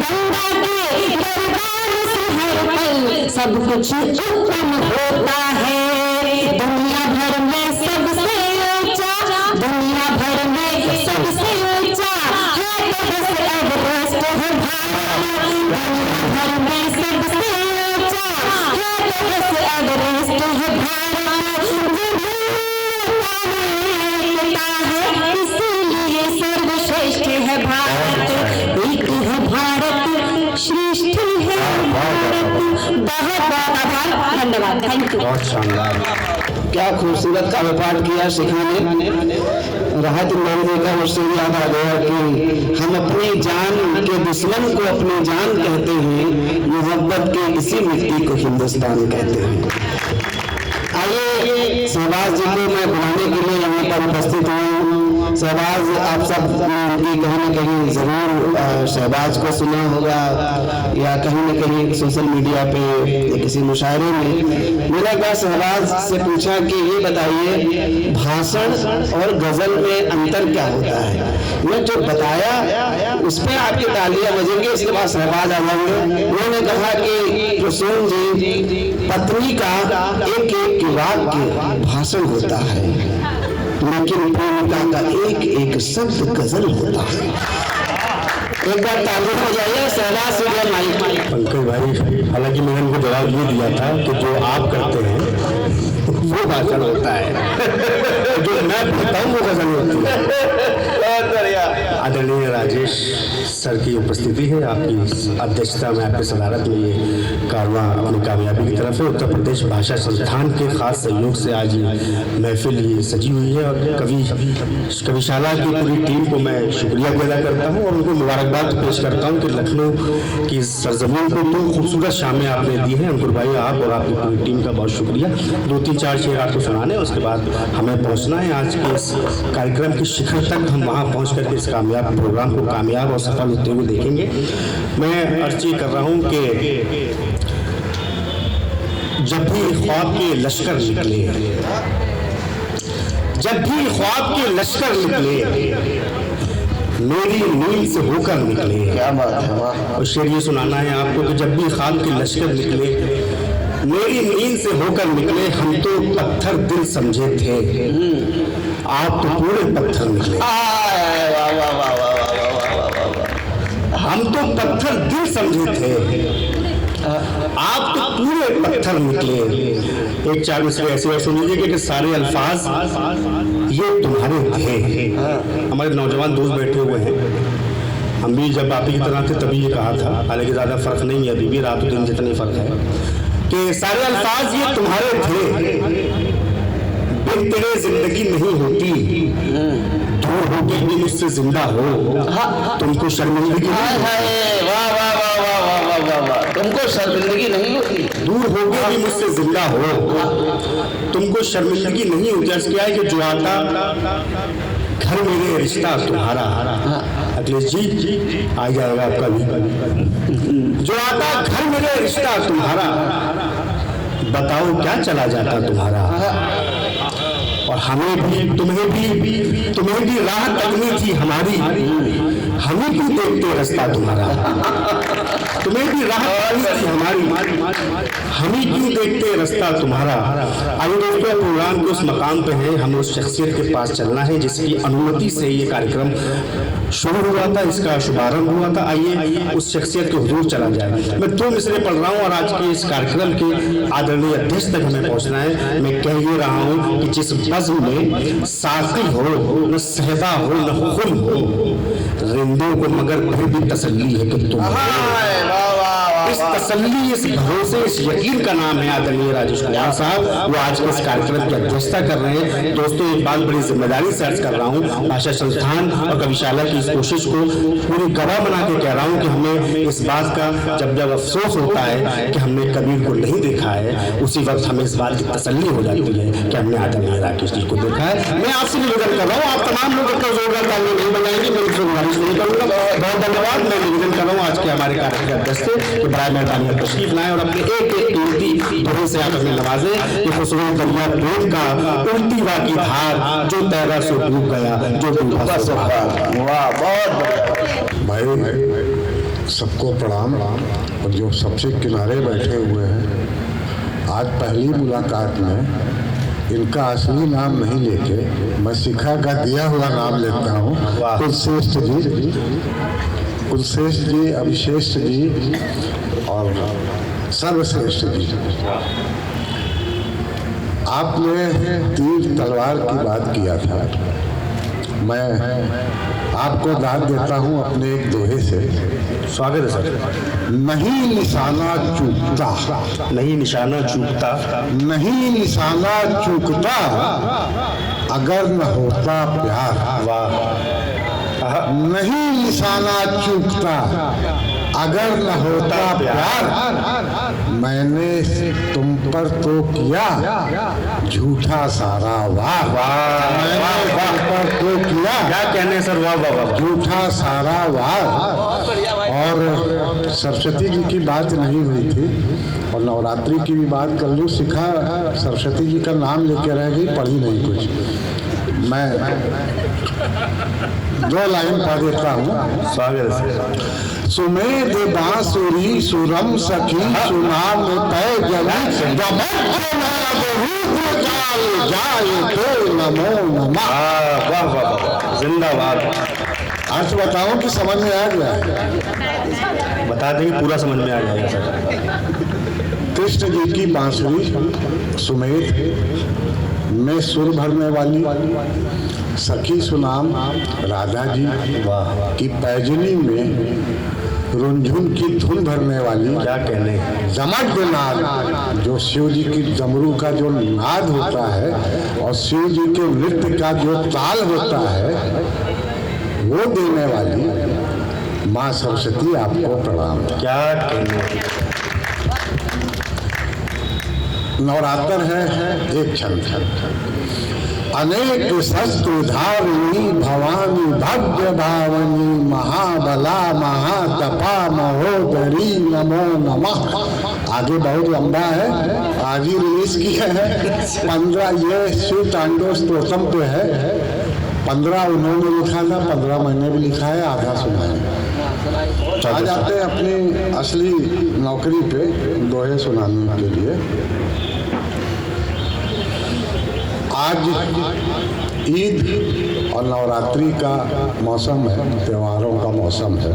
गंगा के दरबार से हर पल सब कुछ उत्तम होता है, दुनिया भर में सबसे ऊंचा, दुनिया भर में सबसे ऊंचा है तो बस एवरेस्ट है भारत, दुनिया भर में सबसे ऊंचा है तो बस एवरेस्ट है भारत, विभिन्नता में एकता है इसीलिए सर्वश्रेष्ठ है भारत, एक है भारत श्रेष्ठ है भारत। बहुत बहुत आभार, धन्यवाद, थैंक यू। बहुत शानदार, क्या खूबसूरत काव्य पाठ किया शिखा ने। राहत मानने का मुझसे याद आ गया कि हम अपनी जान के दुश्मन को अपनी जान कहते हैं, मोहब्बत के इसी मिट्टी को हिंदुस्तान कहते हैं। आइए शहबाज जी को मैं बुलाने के लिए यहाँ पर उपस्थित हूँ। शहबाज, आप सब की कहीं न कहीं ज़रूर शहबाज को सुना होगा या कहीं न कहीं सोशल मीडिया पे या किसी मुशायरे में। मैंने एक बार शहबाज से पूछा कि ये बताइए भाषण और गज़ल में अंतर क्या होता है। मैं जो बताया उस पर आपकी तालियां बजेंगी, उसके बाद शहबाज आ जाएंगे। उन्होंने कहा कि रसूल जी, पत्नी का एक एक वाक्य भाषण होता है, लेकिन प्रेमिका का एक एक शब्द गजल होता है। एक बार तालियां हो जाइए शहबाज से माइक। पंकज भाई, हालांकि मैंने उनको जवाब ये दिया था कि जो आप करते हैं वो भाषण होता है, जो मैं बोलता हूँ वो गजल होती है। आदरणीय राजेश सर की उपस्थिति है, आपकी अध्यक्षता में, आपकी सदारत में ये कारवां अपनी कामयाबी की तरफ है। उत्तर प्रदेश भाषा संस्थान के खास सहयोग से आज ये महफिल ये सजी हुई है और कविशाला की पूरी टीम को मैं शुक्रिया अदा करता हूँ और उनको मुबारकबाद पेश करता हूँ कि लखनऊ की सरजमीन को दो खूबसूरत शामें आपने दी हैं। अंकुर भाई, आप और आपकी पूरी टीम का बहुत शुक्रिया। 2-3-4 शेर आपको सुनाने, उसके बाद हमें पहुँचना है आज के इस कार्यक्रम के शिखर तक। हम वहाँ पहुँच करके इस कामयाब प्रोग्राम को कामयाब और सफल होते हुए देखेंगे। मैं अर्जी कर रहा हूँ कि जब भी ख्वाब के लश्कर निकले, जब भी ख्वाब के लश्कर निकले, मेरी नींद से होकर निकले। क्या बात है, वाह। और शेर ये सुनाना है आपको कि जब भी ख्वाब के लश्कर निकले, मेरी नींद से होकर निकले, हम तो पत्थर दिल समझे थे, आप तो पूरे पत्थर निकले। हम तो पत्थर दिल समझे थे, आप तो पूरे पत्थर निकले। एक चार मिसरे ऐसे और सुन लीजिए कि सारे अल्फाज ये तुम्हारे थे। हमारे नौजवान दोस्त बैठे हुए हैं, हम भी जब आप ही की तरह थे तभी ये कहा था, हालांकि ज़्यादा फर्क नहीं है, अभी भी रात दिन जितनी फर्क है कि सारे अल्फाज ये तुम्हारे थे, बिन तेरे जिंदगी नहीं होती, दूर होके भी मुझसे जिंदा हो, तुमको शर्मिंदगी तुमको शर्मिंदगी नहीं होती, दूर होके भी मुझसे जिंदा हो, तुमको शर्मिंदगी नहीं होती। अर्ज क्या है कि जो आता घर मेरे रिश्ता तुम्हारा, अखिलेश जी आ जाएगा आपका भी, जो आता घर मेरे रिश्ता तुम्हारा, बताओ क्या चला जाता तुम्हारा। और हमें भी तुम्हें भी राह तकनी थी हमारी, हमें क्यों देखते रास्ता तुम्हारा। तुम्हें भी राह तकनी थी हमारी, हमें क्यों देखते रास्ता तुम्हारा। आइए दोस्तों, प्रोग्राम के उस मकाम पे है, हमें उस शख्सियत के पास चलना है जिसकी अनुमति से ये कार्यक्रम शुरू हुआ था, इसका शुभारंभ हुआ था। आइए उस शख्सियत के हुजूर चला जाए। मैं 2 मिसरे पढ़ रहा हूँ और आज के इस कार्यक्रम के आदरणीय अध्यक्ष तक हमें पहुँचना है। मैं कह ये रहा हूँ कि जिस बज़्म में साक़ी हो न सहबा हो न खुल हो, रिंदों को मगर फिर भी तसल्ली है कि तुम इस तसल्ली, इस भरोसे, इस यकीन का नाम है आदरणीय राजेश कुमार साहब। वो आज के इस कार्यक्रम की अध्यक्षता कर रहे हैं। दोस्तों, एक बात बड़ी जिम्मेदारी से अर्ज कर रहा हूँ, भाषा संस्थान और कविशाला की इस कोशिश को पूरी गवाह बना के कह रहा हूँ कि हमें इस बात का जब अफसोस होता है कि हमने कबीर को नहीं देखा है, उसी वक्त हमें इस बात की तसल्ली हो जाती है कि हमने आदरणीय राकेश जी को देखा है। मैं आपसे निवेदन कर रहा हूँ, आप तमाम लोग इसका जोरदार तालियां नहीं बजाएंगे, मैं उससे गुजारिश नहीं करूँगा। बहुत धन्यवाद। मैं निवेदन कर रहा हूँ आज के हमारे कार्यक्रम के अध्यक्ष से कि बराए मेहरबानी तशरीफ लाएं और अपने एक एक कीमती दोहे से आप हमें नवाजें। ये खुशबू दरिया प्रेम का उल्टी वाकी धार, जो तैरा सो डूब गया, जो डूबा सो पार। वाह, बहुत भाई सबको प्रणाम। और जो सबसे किनारे बैठे हुए हैं, आज पहली मुलाकात में इनका असली नाम नहीं लेके मैं शिखा का दिया हुआ नाम लेता हूँ। कुलश्रेष्ठ जी, कुलश्रेष्ठ जी, अभिश्रेष्ठ जी और सर्वश्रेष्ठ जी। आपने तीर तलवार की बात किया था, मैं आपको दाद देता हूं अपने एक दोहे से। स्वागत है सर। नहीं निशाना चूकता, नहीं निशाना चूकता, नहीं निशाना चूकता, अगर न होता प्यार। वाह। नहीं निशाना चूकता, अगर न होता प्यार मैंने तुम पर तो किया झूठा सारा वार। मैंने तुम पर तो किया, क्या कहने सर, वाह वाह वाह। झूठा सारा वार। और सरस्वती जी की बात नहीं हुई थी और नवरात्रि की भी बात कर लूँ। सिखा सरस्वती जी का नाम लेके रह गई, पढ़ी नहीं कुछ। मैं 2 लाइन पढ़ देता हूँ। स्वागत है। सुमेध बांसुरी सुरम सखी सुनाम तय जली जाए तो नमो नमः। वाह वाह वाह, जिंदाबाद। आज बताओ कि समझ में आ गया? बता देंगे, पूरा समझ में आ जाएगा सर। कृष्ण जी की बांसुरी सुमेध में सुर भरने वाली, सखी सुनाम राधा जी की पैजनी में रुंझुन की धुन भरने वाली, क्या कहने, जमट नाद, जो शिव जी की डमरू का जो नाद होता है और शिव जी के नृत्य का जो ताल होता है, वो देने वाली माँ सरस्वती आपको प्रणाम। क्या कहने। नवरात्र है एक छंद। अनेक शस्त्रधारिणी भवानी भव्य भावनी महाबला महातपा महोदरी नमो नमः। आगे बहुत लंबा है, आज ही रिलीज किया है। 15 ये शिव तांडव स्तोत्रम पे है। 15 उन्होंने लिखा था, 15 मैंने भी लिखा है, आधा सुना है। आ जाते हैं अपनी असली नौकरी पे दोहे सुनाने के लिए। आज ईद और नवरात्रि का मौसम है, त्योहारों का मौसम है।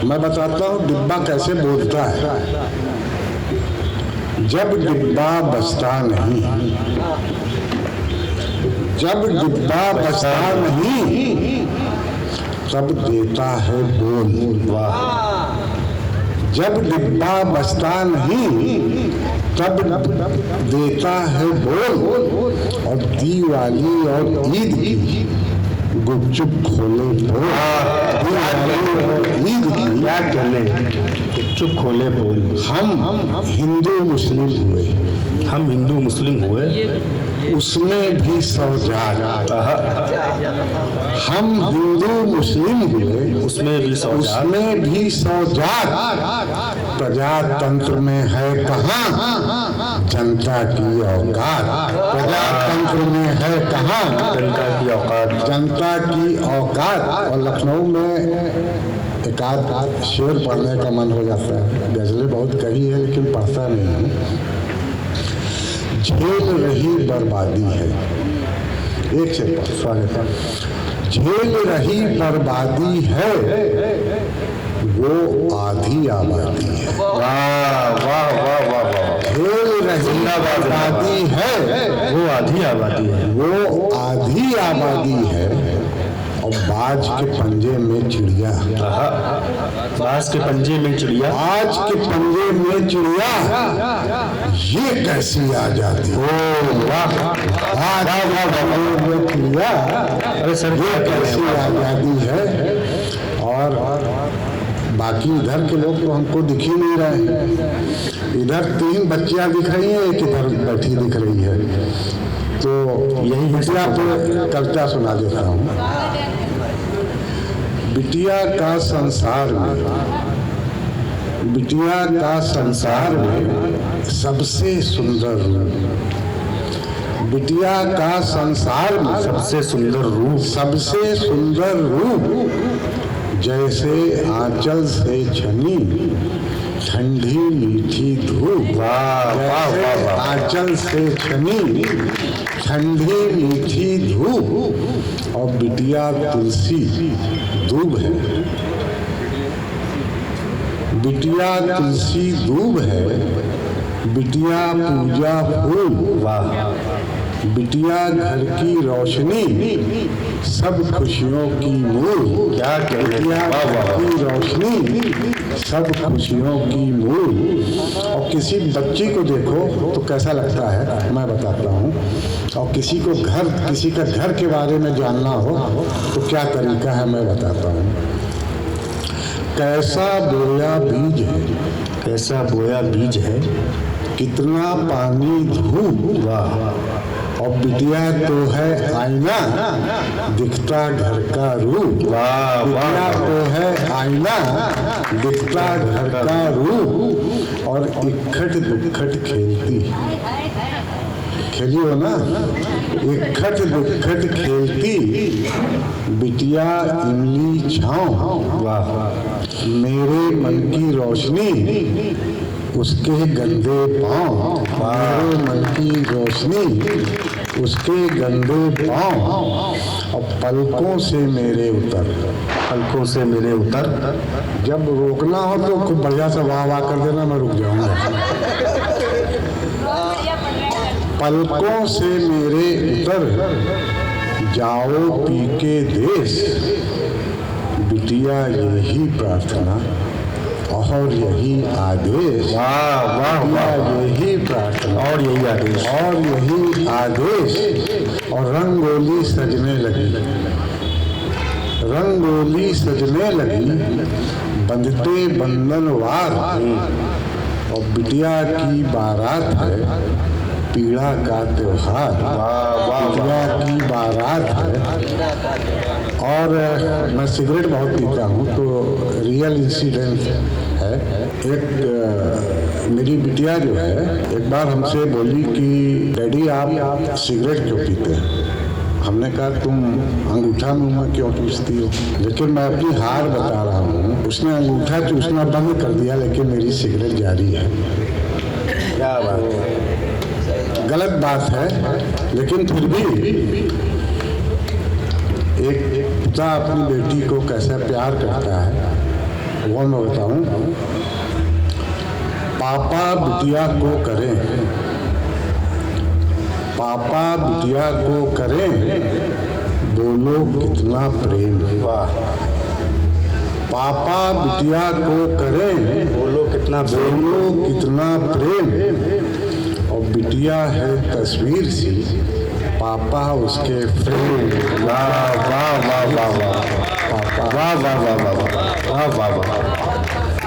मैं बताता हूँ डिब्बा कैसे बोलता है। जब डिब्बा बजता नहीं, जब डिब्बा बजता नहीं तब देता है बोल। वाह। जब डिब्बा बजता नहीं तब देता है बोल। और दिवाली और ईद की गुपचुप खोले बोल। दिवाली और ईद की क्या कहने, गुपचुप खोले बोल। हम हिंदू मुस्लिम हुए, हम हिंदू मुस्लिम हुए, उसमें भी 100 जात। हम हिंदू मुस्लिम हुए, उसमें भी 100 जात। उसमें भी 100 जात। प्रजातंत्र में है कहाँ जनता की औकात। प्रजातंत्र में है कहाँ जनता की औकात। जनता की औकात। और लखनऊ में एक आध शेर पढ़ने का मन हो जाता है। गजलें बहुत कही है लेकिन पढ़ता नहीं हूँ। झेल रही बर्बादी है, एक से स्वागत है। झेल रही बर्बादी है वो आधी आबादी है। वाह वाह वाह वाह वाह। झेल रही बर्बादी है वो आधी आबादी है। वो आधी आबादी है। और बाज के पंजे में चिड़िया, बाज के पंजे में चिड़िया, बाज के पंजे में चिड़िया ये कैसी आजादी। ओ वाह बाज के पंजे में चिड़िया, अरे सर ये कैसी आजादी है। और बाकी इधर के लोग तो हमको दिख ही नहीं रहे हैं। इधर 3 बच्चियां दिख रही हैं, एक इधर बैठी दिख रही है। तो यही बिटिया पे कविता सुना देता हूँ। बिटिया का संसार में, बिटिया का संसार में सबसे सुंदर रूप। बिटिया का संसार में सबसे सुंदर रूप, सबसे सुंदर रूप। जैसे आंचल से छनी ठंडी मीठी धूप। वाह वाह वाह वाह। आंचल से छनी ठंडी मीठी धूप। और बिटिया तुलसी दूब है, बिटिया तुलसी दूब है। बिटिया पूजा फूल। वाह। बिटिया घर की रोशनी सब खुशियों की मूल। क्या कहने। बिटिया वाह वाह। घर की रोशनी सब खुशियों की मूल। और किसी बच्ची को देखो तो कैसा लगता है मैं बताता हूँ। और किसी का घर के बारे में जानना हो तो क्या तरीका है मैं बताता हूँ। कैसा बोया बीज है, कैसा बोया बीज है, कितना पानी धूप, और बिटिया तो है आईना, दिखता घर का रूप। बिटिया तो है आईना, दिखता घर का रूप, और इखट दुखट खेलती, खेली हो ना, इखट दुखट खेलती, बिटिया इमली छाँव, मेरे मन की रोशनी, उसके गंदे पाँव, मेरे मन की रोशनी, उसके गंदे पाँव, और पलकों से मेरे उतर, पलकों से मेरे उतर। जब रोकना हो तो खूब बढ़िया से वाह वाह कर देना, मैं रुक जाऊंगा। पलकों से मेरे उतर, जाओ पी के देश, बिटिया यही प्रार्थना और यही आदेश। वाह वाह वाह, यही प्रार्थना और यही आदेश, और यही आदेश। और रंगोली सजने लगी, रंगोली सजने लगी, बंधते बंधनवार, और बिटिया की बारात है, पीड़ा का त्योहार। बिटिया की बारात है। और मैं सिगरेट बहुत पीता हूँ, तो रियल इंसिडेंट है। एक मेरी बिटिया जो है, एक बार हमसे बोली कि डैडी आप सिगरेट क्यों पीते हैं? हमने कहा तुम अंगूठा मुँह में क्यों चूसती हो? लेकिन मैं अपनी हार बता रहा हूँ। उसने अंगूठा चूसना बंद कर दिया, लेकिन मेरी सिगरेट जारी है। क्या बात है, गलत बात है, लेकिन फिर भी एक पिता अपनी बेटी को कैसे प्यार करता है वो मैं बताऊं। पापा बिटिया को करें, पापा बिटिया को करें, बोलो कितना प्रेम। पापा बिटिया को करें, बोलो कितना बोलो कितना प्रेम, और बिटिया है तस्वीर सी, पापा उसके फ्रेम। वाह वाह वाह वाह वाह, पापा वाह वाह वाह वाह वाह वाह वाह।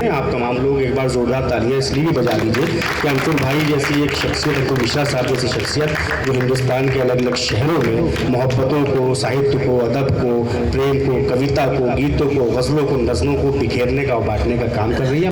आप तमाम लोग एक बार जोरदार तालियां इसलिए भी बजा दीजिए कि अंकुर भाई जैसी एक शख्सियत, अंकुर मिश्रा साहब जैसी शख्सियत, जो हिंदुस्तान के अलग अलग शहरों में मोहब्बतों को, साहित्य को, अदब को, प्रेम को, कविता को, गीतों को, गज़लों को, नज़्मों को बिखेरने का और बांटने का काम कर रही है।